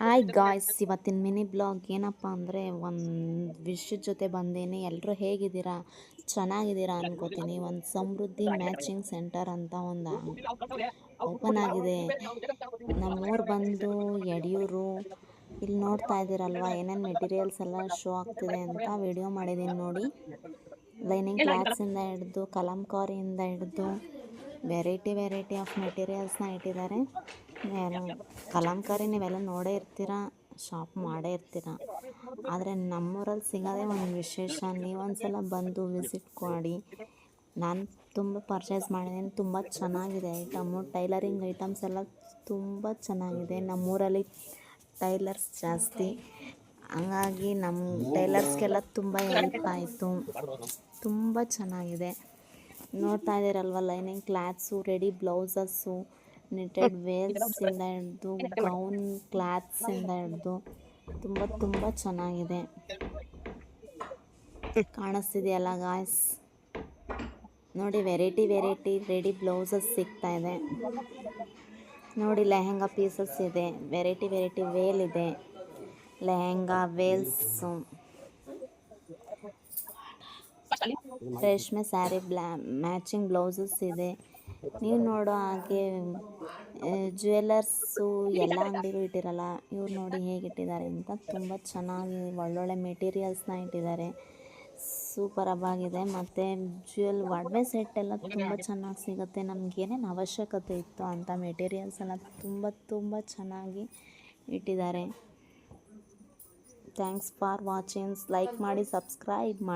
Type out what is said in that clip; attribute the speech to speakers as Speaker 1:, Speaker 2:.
Speaker 1: Hi guys, ಇವತ್ತಿನ mini blog ಏನಪ್ಪ ಅಂದರೆ ಒಂದು ವಿಷಯದ ಜೊತೆ ಬಂದೇನಿ. ಎಲ್ಲರೂ ಹೇಗಿದ್ದೀರಾ? ಚೆನ್ನಾಗಿದ್ದೀರಾ ಅನ್ಕೋತೀನಿ. ಒಂದು ಸಮೃದ್ಧಿ ಮ್ಯಾಚಿಂಗ್ ಸೆಂಟರ್ ಅಂತ ಒಂದು ಓಪನ್ ಆಗಿದೆ. ನಮ್ಮೂರು ಬಂದು ಯಡಿಯೂರು. ಇಲ್ಲಿ ನೋಡ್ತಾ ಇದ್ದೀರಲ್ವ ಏನೇನು ಮೆಟೀರಿಯಲ್ಸ್ ಎಲ್ಲ ಶೋ ಆಗ್ತಿದೆ ಅಂತ ವಿಡಿಯೋ ಮಾಡಿದ್ದೀನಿ ನೋಡಿ. ಲೈನಿಂಗ್ ಕ್ಲಾತ್ಸಿಂದ ಹಿಡಿದು ಕಲಂಕಾರಿಯಿಂದ ಹಿಡಿದು ವೆರೈಟಿ ಆಫ್ ಮೆಟೀರಿಯಲ್ಸ್ನ ಇಟ್ಟಿದ್ದಾರೆ. ಕಲಂಕಾರಿ ನೀವೆಲ್ಲ ನೋಡೇ ಇರ್ತೀರ, ಶಾಪ್ ಮಾಡೇ ಇರ್ತೀರ. ಆದರೆ ನಮ್ಮೂರಲ್ಲಿ ಸಿಗೋದೇ ಒಂದು ವಿಶೇಷ. ನೀವೊಂದ್ಸಲ ಬಂದು ವಿಸಿಟ್ ಮಾಡಿ. ನಾನು ತುಂಬ ಪರ್ಚೇಸ್ ಮಾಡಿದ್ದೀನಿ. ತುಂಬ ಚೆನ್ನಾಗಿದೆ ಐಟಮು. ಟೈಲರಿಂಗ್ ಐಟಮ್ಸ್ ಎಲ್ಲ ತುಂಬ ಚೆನ್ನಾಗಿದೆ. ನಮ್ಮೂರಲ್ಲಿ ಟೈಲರ್ಸ್ ಜಾಸ್ತಿ, ಹಂಗಾಗಿ ನಮ್ಮ ಟೈಲರ್ಸ್ಗೆಲ್ಲ ತುಂಬ ಹೆಲ್ಪ್ ಆಯಿತು. ತುಂಬ ಚೆನ್ನಾಗಿದೆ. ನೋಡ್ತಾ ಇದ್ದೀರಲ್ವ lining clothes, ready blouses, knitted ವೇಲ್ಸಿಂದ ಹಿಡಿದು ಗೌನ್ ಕ್ಲಾತ್ಸಿಂದ ಹಿಡಿದು ತುಂಬ ಚೆನ್ನಾಗಿದೆ. ಕಾಣಿಸ್ತಿದೆಯಲ್ಲ ಗಾಯ್ಸ್, ನೋಡಿ ವೆರೈಟಿ ರೆಡಿ ಬ್ಲೌಸಸ್ ಸಿಗ್ತಾ ಇದೆ. ನೋಡಿ ಲೆಹೆಂಗಾ ಪೀಸಸ್ ಇದೆ, ವೆರೈಟಿ ವೇಲ್ ಇದೆ, ಲೆಹೆಂಗಾ ವೇಲ್ಸು, ರೇಷ್ಮೆ ಸ್ಯಾರಿ ಮ್ಯಾಚಿಂಗ್ ಬ್ಲೌಸಸ್ ಇದೆ. ನೀವು ನೋಡೋ ಹಾಗೆ ಜ್ಯುವೆಲ್ಲರ್ಸು ಎಲ್ಲ ಅಂಗಡಿಗೂ ಇಟ್ಟಿರಲ್ಲ, ಇವ್ರು ನೋಡಿ ಹೇಗಿಟ್ಟಿದ್ದಾರೆ ಅಂತ. ತುಂಬ ಚೆನ್ನಾಗಿ ಒಳ್ಳೊಳ್ಳೆ ಮೆಟೀರಿಯಲ್ಸ್ನ ಇಟ್ಟಿದ್ದಾರೆ. ಸೂಪರ್ ಆಗಿದೆ. ಮತ್ತು ಒಡವೆ ಸೆಟ್ ಎಲ್ಲ ತುಂಬ ಚೆನ್ನಾಗಿ ಸಿಗುತ್ತೆ. ನಮ್ಗೆ ಏನೇನು ಅವಶ್ಯಕತೆ ಇತ್ತು ಅಂತ ಮೆಟೀರಿಯಲ್ಸ್ ಎಲ್ಲ ತುಂಬ ಚೆನ್ನಾಗಿ ಇಟ್ಟಿದ್ದಾರೆ. Thanks for watching. ಲೈಕ್ ಮಾಡಿ, ಸಬ್ಸ್ಕ್ರೈಬ್ ಮಾಡಿ.